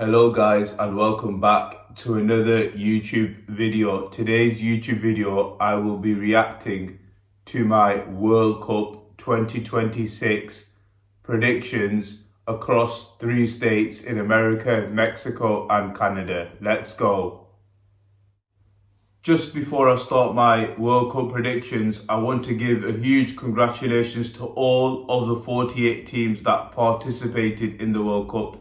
Hello guys and welcome back to another YouTube video. Today's YouTube video I will be reacting to my World Cup 2026 predictions across 3 states in America, Mexico and Canada. Let's go. Just before I start my World Cup predictions, I want to give a huge congratulations to all of the 48 teams that participated in the World Cup.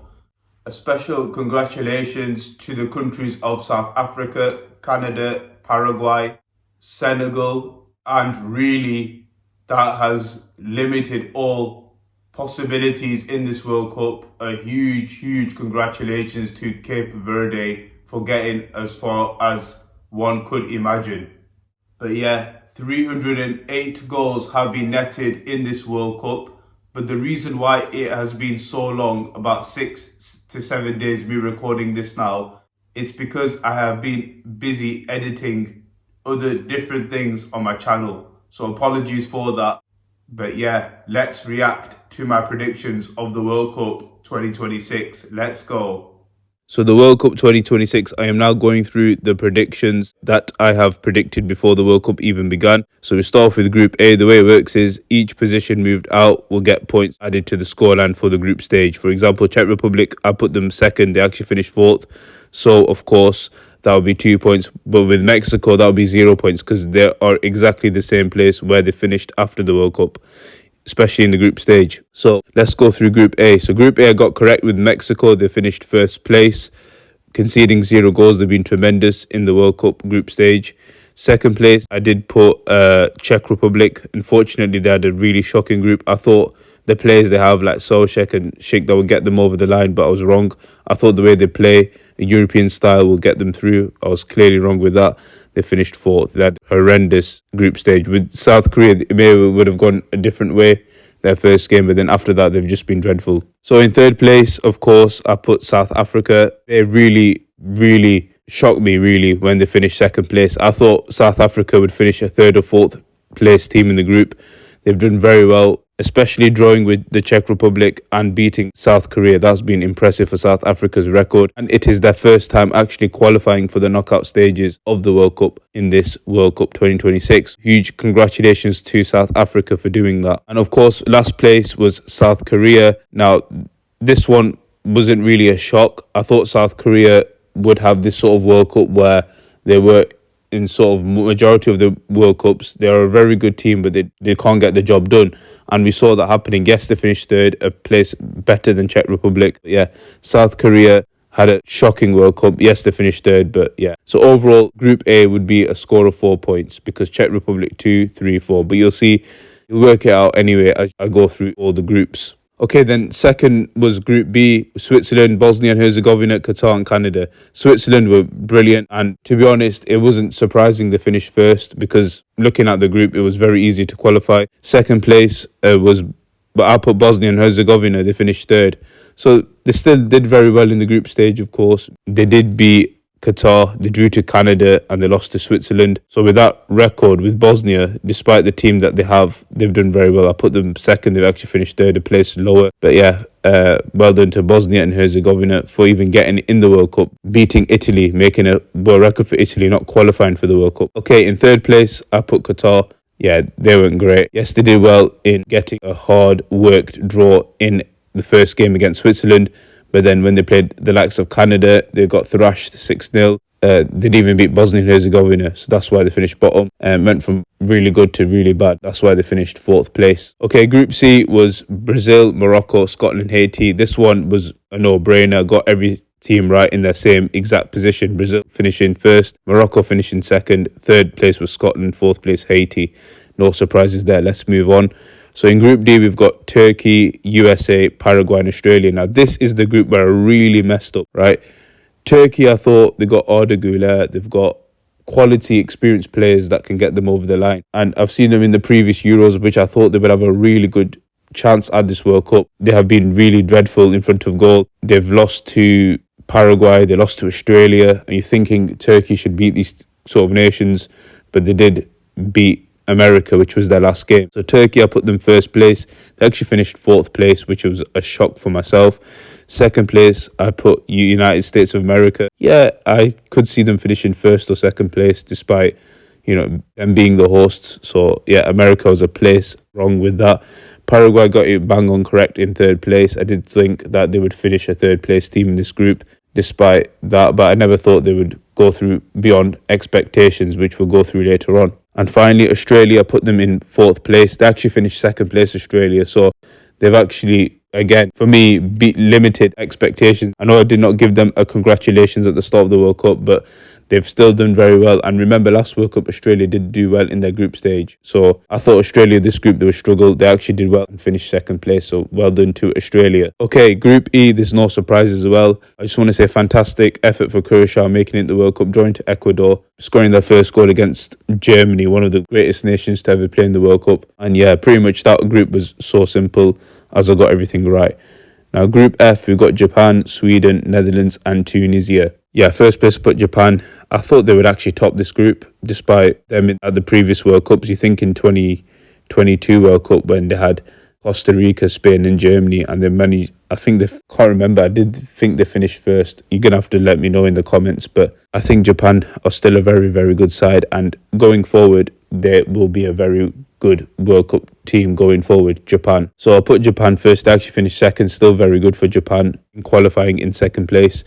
A special congratulations to the countries of South Africa, Canada, Paraguay, Senegal, and really that has limited all possibilities in this World Cup. A huge congratulations to Cape Verde for getting as far as one could imagine. But yeah, 308 goals have been netted in this World Cup. But the reason why it has been so long, about 6 to 7 days me recording this now, it's because I have been busy editing other different things on my channel. So apologies for that. But yeah, let's react to my predictions of the World Cup 2026. Let's go. So the World Cup 2026, I am now going through the predictions that I have predicted before the World Cup even began. So we start off with Group A. The way it works is each position moved out will get points added to the scoreline for the group stage. For example, Czech Republic, I put them second. They actually finished fourth. So, of course, that would be 2 points. But with Mexico, that would be 0 points because they are exactly the same place where they finished after the World Cup, especially in the group stage. So let's go through Group A. So Group A I got correct with Mexico. They finished first place, conceding 0 goals. They've been tremendous in the World Cup group stage. Second place, I did put Czech Republic. Unfortunately, they had a really shocking group. I thought the players they have, like Solskjaer and Schick, that would get them over the line, but I was wrong. I thought the way they play, a European style, will get them through. I was clearly wrong with that. They finished fourth. They had a horrendous group stage. With South Korea, it would have gone a different way, their first game, but then after that, they've just been dreadful. So in third place, of course, I put South Africa. They really shocked me, really, when they finished second place. I thought South Africa would finish a third or fourth place team in the group. They've done very well, especially drawing with the Czech Republic and beating South Korea. That's been impressive for South Africa's record. And it is their first time actually qualifying for the knockout stages of the World Cup in this World Cup 2026. Huge congratulations to South Africa for doing that. And of course, last place was South Korea. Now, this one wasn't really a shock. I thought South Korea would have this sort of World Cup where they were in sort of majority of the World Cups. They are a very good team, but they can't get the job done. And we saw that happening. Yes, they finished third, a place better than Czech Republic. But yeah, South Korea had a shocking World Cup. Yes, they finished third, but yeah. So overall, Group A would be a score of 4 points because Czech Republic 2, 3, 4. But you'll see, you'll work it out anyway as I go through all the groups. Okay, then second was Group B, Switzerland, Bosnia and Herzegovina, Qatar and Canada. Switzerland were brilliant, and to be honest, it wasn't surprising they finished first because looking at the group, it was very easy to qualify. Second place but I put Bosnia and Herzegovina, they finished third. So they still did very well in the group stage, of course. They did beat Qatar, they drew to Canada and they lost to Switzerland. So with that record, with Bosnia, despite the team that they have, they've done very well. I put them second, they've actually finished third, a place lower. But yeah, well done to Bosnia and Herzegovina for even getting in the World Cup, beating Italy, making a world record for Italy, not qualifying for the World Cup. Okay, in third place, I put Qatar. Yeah, they weren't great. Yes, they did well in getting a hard-worked draw in the first game against Switzerland. But then when they played the likes of Canada, they got thrashed 6-0. They didn't even beat Bosnia and Herzegovina, so that's why they finished bottom. Went from really good to really bad. That's why they finished fourth place. Okay, Group C was Brazil, Morocco, Scotland, Haiti. This one was a no-brainer. Got every team right in their same exact position. Brazil finishing first, Morocco finishing second. Third place was Scotland, fourth place Haiti. No surprises there. Let's move on. So in Group D, we've got Turkey, USA, Paraguay and Australia. Now, this is the group where I really messed up, right? Turkey, I thought they got Arda Güler. They've got quality, experienced players that can get them over the line. And I've seen them in the previous Euros, which I thought they would have a really good chance at this World Cup. They have been really dreadful in front of goal. They've lost to Paraguay, they lost to Australia. And you're thinking Turkey should beat these sort of nations, but they did beat America, which was their last game. So Turkey, I put them first place. They actually finished fourth place, which was a shock for myself. Second place, I put United States of America. Yeah, I could see them finishing first or second place despite, them being the hosts. So yeah, America was a place wrong with that. Paraguay got it bang on correct in third place. I did think that they would finish a third place team in this group despite that, but I never thought they would go through beyond expectations, which we'll go through later on. And finally, Australia, put them in fourth place. They actually finished second place, Australia. So they've actually, again, for me, beat limited expectations. I know I did not give them a congratulations at the start of the World Cup, but they've still done very well. And remember, last World Cup, Australia did do well in their group stage. So I thought Australia, this group, they would struggle. They actually did well and finished second place. So well done to Australia. Okay, Group E, there's no surprises as well. I just want to say fantastic effort for Croatia making it the World Cup, drawing to Ecuador, scoring their first goal against Germany, one of the greatest nations to ever play in the World Cup. And yeah, pretty much that group was so simple as I got everything right. Now, Group F, we've got Japan, Sweden, Netherlands, and Tunisia. Yeah, first place put Japan. I thought they would actually top this group, despite them at the previous World Cups. You think in 2022 World Cup when they had Costa Rica, Spain, and Germany, and they managed. I think they can't remember. I did think they finished first. You're gonna have to let me know in the comments, but I think Japan are still a very, very good side, and going forward, they will be a very good World Cup team going forward, Japan. So I'll put Japan first. They actually finished second, still very good for Japan, in qualifying in second place.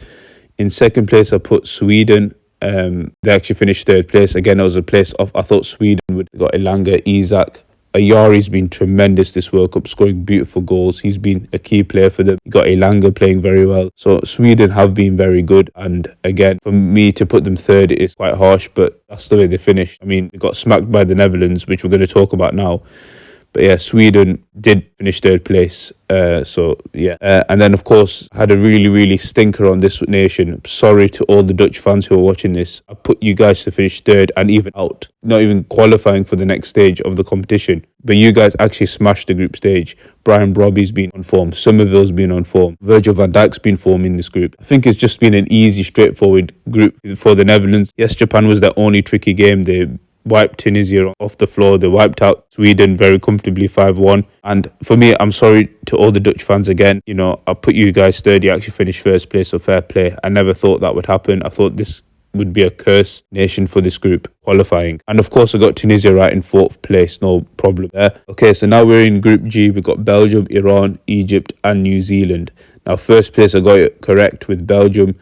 In second place, I put Sweden. They actually finished third place. Again, it was a place off. I thought Sweden would got Elanga, Isak. Ayari's been tremendous this World Cup, scoring beautiful goals. He's been a key player for them. You got Elanga playing very well. So Sweden have been very good. And again, for me to put them third is quite harsh, but that's the way they finished. I mean, they got smacked by the Netherlands, which we're going to talk about now. But yeah, Sweden did finish third place. And then, of course, had a really, really stinker on this nation. Sorry to all the Dutch fans who are watching this. I put you guys to finish third and even out, not even qualifying for the next stage of the competition. But you guys actually smashed the group stage. Brian Brobby's been on form. Somerville's been on form. Virgil van Dijk's been form in this group. I think it's just been an easy, straightforward group for the Netherlands. Yes, Japan was their only tricky game. They wiped Tunisia off the floor. They wiped out Sweden very comfortably 5-1. And for me, I'm sorry to all the Dutch fans again. I put you guys third. You actually finished first place, so fair play. I never thought that would happen. I thought this would be a curse nation for this group qualifying. And of course, I got Tunisia right in fourth place. No problem there. Okay, so now we're in Group G. We've got Belgium, Iran, Egypt, and New Zealand. Now, first place, I got it correct with Belgium.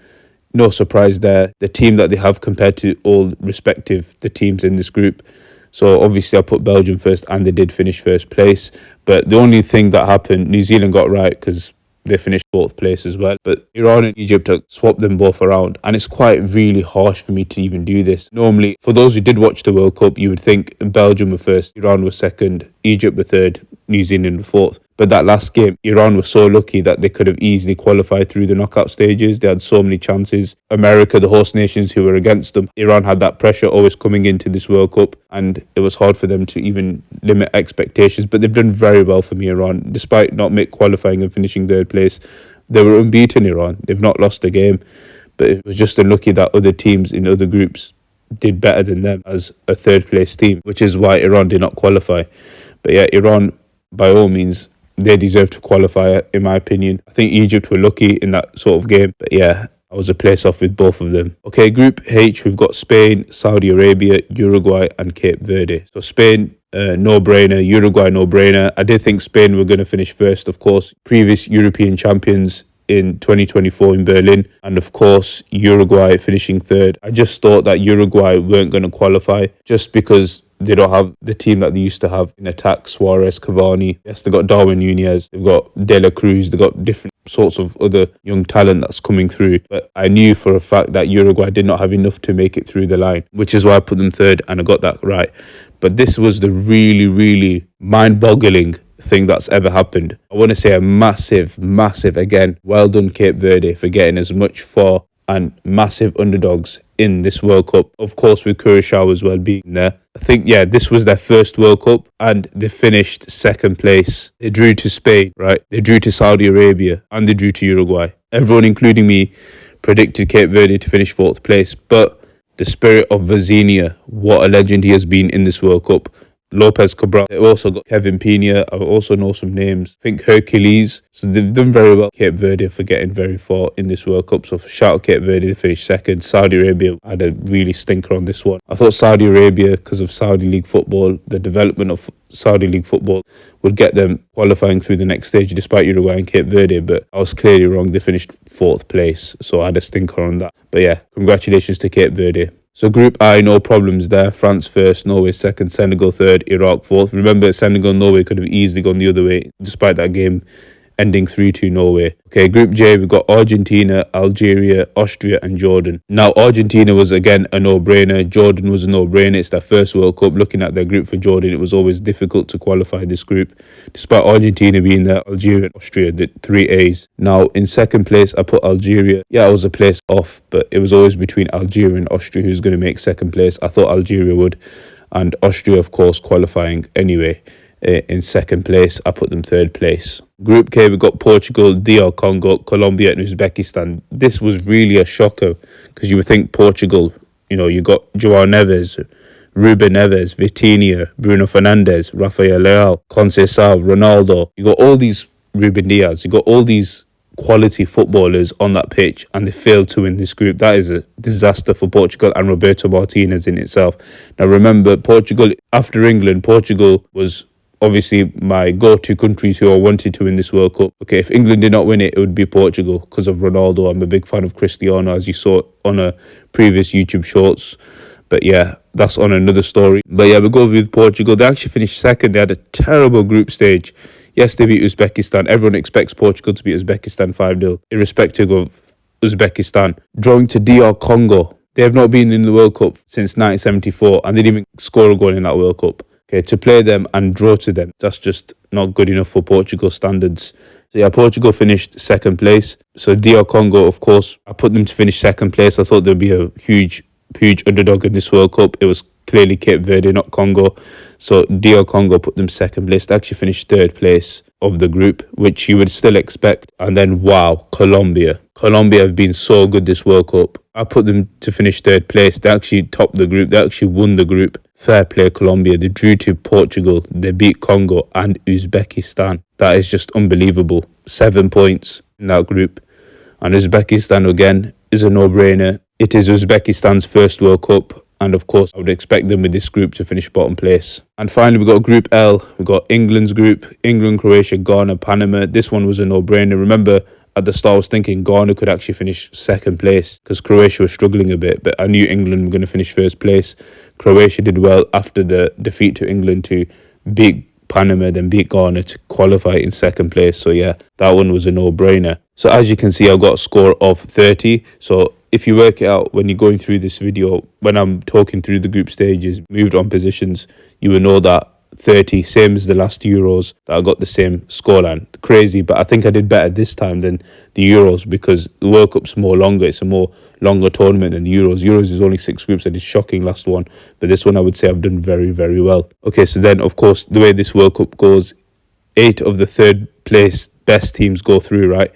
No surprise there. The team that they have compared to all the teams in this group. So obviously I put Belgium first and they did finish first place. But the only thing that happened, New Zealand got right because they finished fourth place as well. But Iran and Egypt swapped them both around. And it's quite really harsh for me to even do this. Normally, for those who did watch the World Cup, you would think Belgium were first, Iran was second, Egypt were third, New Zealand were fourth. But that last game, Iran was so lucky that they could have easily qualified through the knockout stages. They had so many chances. America, the host nations who were against them, Iran had that pressure always coming into this World Cup, and it was hard for them to even limit expectations. But they've done very well for me, Iran, despite not qualifying and finishing third place. They were unbeaten, Iran. They've not lost a game. But it was just unlucky that other teams in other groups did better than them as a third place team, which is why Iran did not qualify. But yeah, Iran, by all means, they deserve to qualify, in my opinion. I think Egypt were lucky in that sort of game. But yeah, I was a place off with both of them. Okay, Group H, we've got Spain, Saudi Arabia, Uruguay, and Cape Verde. So Spain, no-brainer. Uruguay, no-brainer. I did think Spain were going to finish first, of course. Previous European champions in 2024 in Berlin. And of course, Uruguay finishing third. I just thought that Uruguay weren't going to qualify just because they don't have the team that they used to have in attack. Suarez, Cavani. Yes, they've got Darwin Nunez. They've got De La Cruz. They've got different sorts of other young talent that's coming through. But I knew for a fact that Uruguay did not have enough to make it through the line, which is why I put them third, and I got that right. But this was the really, really mind-boggling thing that's ever happened. I want to say a massive, again, well done Cape Verde for getting as much for and massive underdogs in this World Cup. Of course, with Curacao as well being there. I think, yeah, this was their first World Cup and they finished second place. They drew to Spain, right? They drew to Saudi Arabia and they drew to Uruguay. Everyone, including me, predicted Cape Verde to finish fourth place. But the spirit of Vazinia, what a legend he has been in this World Cup. Lopez Cabral. They also got Kevin Pena. I also know some names. I think Hercules. So they've done very well. Cape Verde for getting very far in this World Cup. So shout out Cape Verde, they finished second. Saudi Arabia had a really stinker on this one. I thought Saudi Arabia, because of Saudi League football, the development of Saudi League football would get them qualifying through the next stage despite Uruguay and Cape Verde, but I was clearly wrong. They finished fourth place, so I had a stinker on that. But yeah, congratulations to Cape Verde. So Group I, no problems there. France first, Norway second, Senegal third, Iraq fourth. Remember, Senegal and Norway could have easily gone the other way despite that game ending 3-2 Norway. Okay, Group J, we've got Argentina, Algeria, Austria and Jordan. Now, Argentina was again a no-brainer. Jordan was a no-brainer. It's their first World Cup. Looking at their group for Jordan, it was always difficult to qualify this group. Despite Argentina being there, Algeria and Austria did 3 A's. Now, in second place, I put Algeria. Yeah, I was a place off, but it was always between Algeria and Austria who's going to make second place. I thought Algeria would, and Austria, of course, qualifying anyway. In second place, I put them third place. Group K, we got Portugal, DR Congo, Colombia and Uzbekistan. This was really a shocker because you would think Portugal, you got Joao Neves, Ruben Neves, Vitinha, Bruno Fernandes, Rafael Leao, Conceição, Ronaldo. You got all these Ruben Diaz, you got all these quality footballers on that pitch, and they failed to win this group. That is a disaster for Portugal and Roberto Martinez in itself. Now remember, Portugal, after England, Portugal was obviously my go-to countries who I wanted to win this World Cup. Okay, if England did not win it, it would be Portugal because of Ronaldo. I'm a big fan of Cristiano, as you saw on a previous YouTube shorts. But yeah, that's on another story. But yeah, we'll go with Portugal. They actually finished second. They had a terrible group stage. Yes, they beat Uzbekistan. Everyone expects Portugal to beat Uzbekistan 5-0, irrespective of Uzbekistan. Drawing to DR Congo. They have not been in the World Cup since 1974, and they didn't even score a goal in that World Cup. Okay, to play them and draw to them, that's just not good enough for Portugal standards. So yeah, Portugal finished second place. So DR Congo, of course, I put them to finish second place. I thought there'd be a huge underdog in this World Cup. It was clearly Cape Verde, not Congo. So DR Congo put them second place. They actually finished third place of the group, which you would still expect. And then, wow, Colombia. Colombia have been so good this World Cup. I put them to finish third place. They actually topped the group. They actually won the group. Fair play, Colombia. They drew to Portugal. They beat Congo and Uzbekistan. That is just unbelievable. 7 points in that group. And Uzbekistan, again, is a no-brainer. It is Uzbekistan's first World Cup. And of course, I would expect them with this group to finish bottom place. And finally, we got Group L. We got England's group. England, Croatia, Ghana, Panama. This one was a no-brainer. Remember, at the start, I was thinking Ghana could actually finish second place because Croatia was struggling a bit. But I knew England were going to finish first place. Croatia did well after the defeat to England to beat Panama, then beat Ghana to qualify in second place. So yeah, that one was a no-brainer. So as you can see, I got a score of 30. So if you work it out when you're going through this video, when I'm talking through the group stages, moved on positions, you will know that 30, same as the last Euros, that I got the same scoreline. Crazy, but I think I did better this time than the Euros because the World Cup's more longer. It's a more longer tournament than the Euros. Euros is only 6 groups. I did shocking last one, but this one I would say I've done very, very well. Okay, so then of course the way this World Cup goes, 8 of the third place best teams go through, right?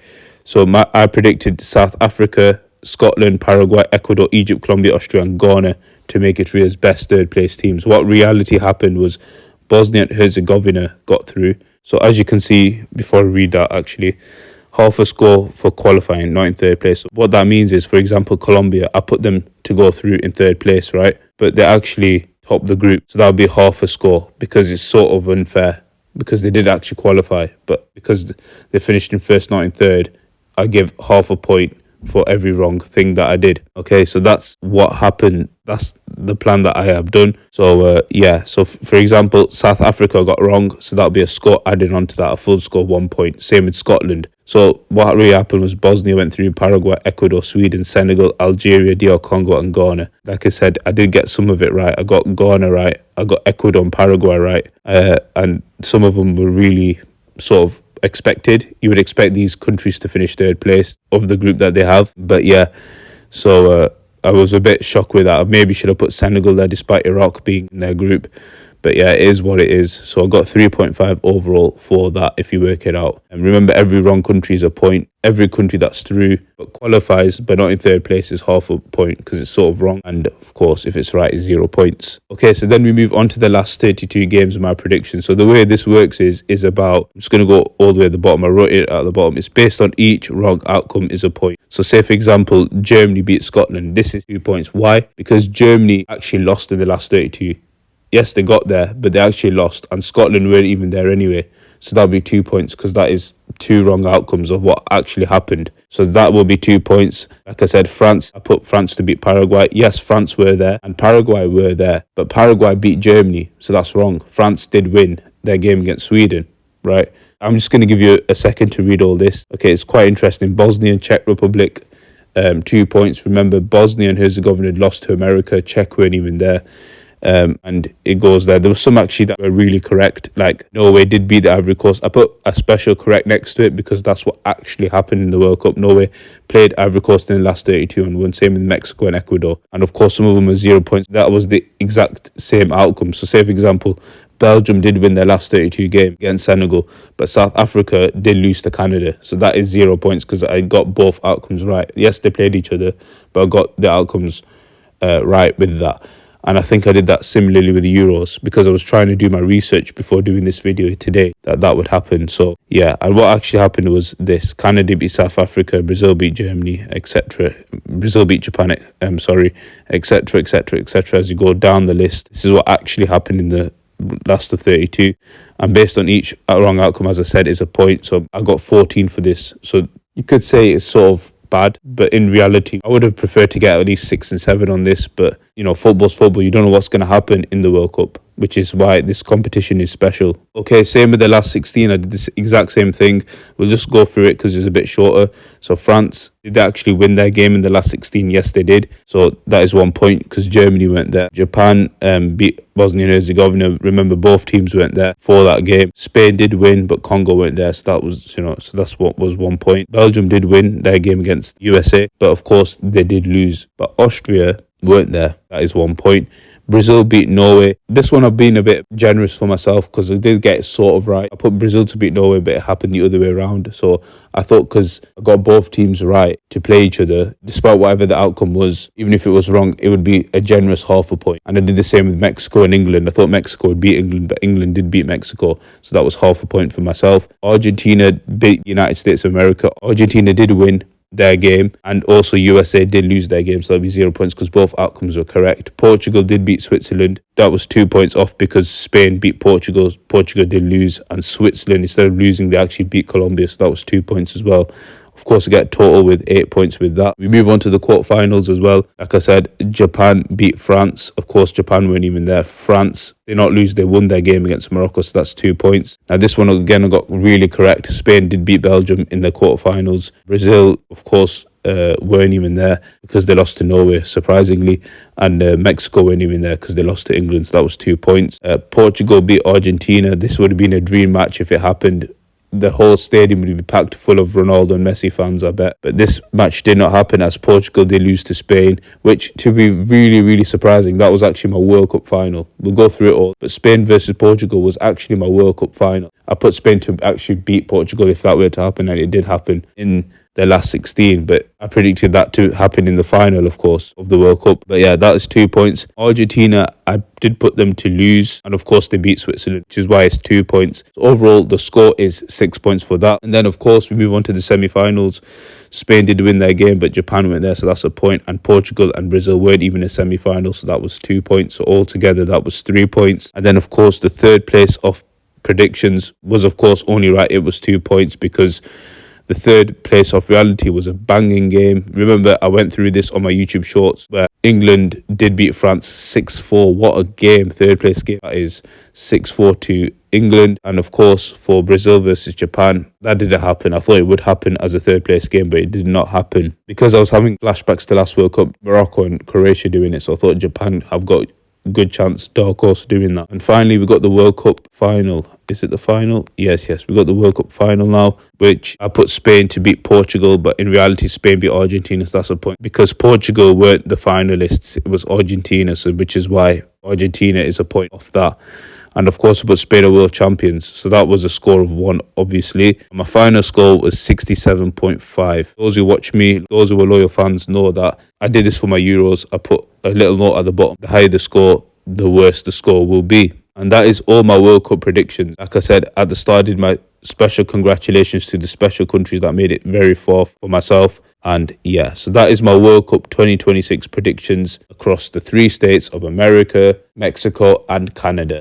So I predicted South Africa, Scotland, Paraguay, Ecuador, Egypt, Colombia, Austria and Ghana to make it through as best third place teams. What reality happened was Bosnia and Herzegovina got through. So as you can see, before I read that actually, half a score for qualifying, not in third place. What that means is, for example, Colombia, I put them to go through in third place, right? But they actually topped the group. So that would be half a score because it's sort of unfair because they did actually qualify. But because they finished in first, not in third, I give half a point for every wrong thing that I did. Okay, so that's what happened. That's the plan that I have done. So yeah, so for example, South Africa got wrong, so that'll be a score added onto that, a full score 1 point. Same with Scotland. So what really happened was Bosnia went through, Paraguay, Ecuador, Sweden, Senegal, Algeria, DR Congo and Ghana. Like I said, I did get some of it right. I got Ghana right, I got Ecuador and Paraguay right, and some of them were really sort of expected. You would expect these countries to finish third place of the group that they have, but yeah, so I was a bit shocked with that. I maybe should have put Senegal there despite Iraq being in their group, But yeah, it is what it is. So I got 3.5 overall for that if you work it out. And remember, every wrong country is a point. Every country that's through but qualifies but not in third place is half a point because it's sort of wrong. And of course, if it's right, it's 0 points. Okay, so then we move on to the last 32 games of my prediction. So the way this works is about, I'm just going to go all the way at the bottom. I wrote it at the bottom. It's based on each wrong outcome is a point. So say, for example, Germany beat Scotland. This is 2 points. Why? Because Germany actually lost in the last 32. Yes, they got there, but they actually lost. And Scotland weren't even there anyway. So that'll be 2 points because that is 2 wrong outcomes of what actually happened. So that will be 2 points. Like I said, France, I put France to beat Paraguay. Yes, France were there and Paraguay were there, but Paraguay beat Germany. So that's wrong. France did win their game against Sweden, right? I'm just going to give you a second to read all this. Okay, it's quite interesting. Bosnia and Czech Republic, 2 points. Remember, Bosnia and Herzegovina had lost to America. Czech weren't even there. And it goes there. There was some actually that were really correct, like Norway did beat the Ivory Coast. I put a special correct next to it because that's what actually happened in the World Cup. Norway played Ivory Coast in the last 32 and won, same with Mexico and Ecuador. And of course, some of them were 0 points. That was the exact same outcome. So say, for example, Belgium did win their last 32 game against Senegal, but South Africa did lose to Canada. So that is 0 points because I got both outcomes right. Yes, they played each other, but I got the outcomes right with that. And I think I did that similarly with the Euros because I was trying to do my research before doing this video today that would happen. So yeah, and what actually happened was this: Canada beat South Africa, Brazil beat Germany, etc. Brazil beat Japan, etc., etc., etc. As you go down the list, this is what actually happened in the last of 32. And based on each wrong outcome, as I said, is a point. So I got 14 for this. So you could say it's sort of bad, but in reality I would have preferred to get at least 6 and 7 on this. But you know, football's football. You don't know what's going to happen in the World Cup, which is why this competition is special. Okay, same with the last 16. I did this exact same thing. We'll just go through it because it's a bit shorter. So France, did they actually win their game in the last 16? Yes, they did. So that is 1 point because Germany went there. Japan beat Bosnia and Herzegovina. Remember, both teams went there for that game. Spain did win, but Congo went there. So that was, so that's what was 1 point. Belgium did win their game against USA, but of course they did lose. But Austria weren't there. That is 1 point. Brazil beat Norway. This one I've been a bit generous for myself because I did get it sort of right. I put Brazil to beat Norway, but it happened the other way around. So I thought because I got both teams right to play each other, despite whatever the outcome was, even if it was wrong, it would be a generous half a point. And I did the same with Mexico and England. I thought Mexico would beat England, but England did beat Mexico. So that was half a point for myself. Argentina beat the United States of America. Argentina did win their game, and also USA did lose their game, so that'll be 0 points because both outcomes were correct. Portugal did beat Switzerland. That was 2 points off because Spain beat Portugal. Portugal did lose, and Switzerland, instead of losing, they actually beat Colombia, so that was 2 points as well. Of course, I get total with 8 points with that. We move on to the quarterfinals as well. Like I said, Japan beat France. Of course, Japan weren't even there. France did not lose. They won their game against Morocco, so that's 2 points. Now, this one, again, I got really correct. Spain did beat Belgium in the quarterfinals. Brazil, of course, weren't even there because they lost to Norway, surprisingly. And Mexico weren't even there because they lost to England, so that was 2 points. Portugal beat Argentina. This would have been a dream match if it happened. The whole stadium would be packed full of Ronaldo and Messi fans, I bet. But this match did not happen as Portugal did lose to Spain, which, to be really, really surprising, that was actually my World Cup final. We'll go through it all. But Spain versus Portugal was actually my World Cup final. I put Spain to actually beat Portugal if that were to happen, and it did happen in the last 16, but I predicted that to happen in the final, of course, of the World Cup. But yeah, that is 2 points. Argentina, I did put them to lose, and of course they beat Switzerland, which is why it's 2 points. So overall, the score is 6 points for that. And then, of course, we move on to the semi-finals. Spain did win their game, but Japan went there, so that's a point. And Portugal and Brazil weren't even a semi-final, so that was 2 points. So altogether, that was 3 points. And then, of course, the third place of predictions was, of course, only right. It was 2 points because the third place of reality was a banging game. Remember, I went through this on my YouTube shorts where England did beat France 6-4. What a game. Third place game. That is 6-4 to England. And of course, for Brazil versus Japan, that didn't happen. I thought it would happen as a third place game, but it did not happen. Because I was having flashbacks to last World Cup, Morocco and Croatia doing it. So I thought Japan have got good chance, dark horse doing that. And finally, we got the World Cup final. Is it the final? Yes. We got the World Cup final now, which I put Spain to beat Portugal, but in reality, Spain beat Argentina, so that's a point. Because Portugal weren't the finalists, it was Argentina, so which is why Argentina is a point off that. And of course, I put Spain are world champions. So that was a score of 1, obviously. My final score was 67.5. Those who watch me, those who are loyal fans, know that I did this for my Euros. I put a little note at the bottom. The higher the score, the worse the score will be. And that is all my World Cup predictions. Like I said at the start, I did my special congratulations to the special countries that made it very far for myself. And yeah, so that is my World Cup 2026 predictions across the 3 states of America, Mexico, and Canada.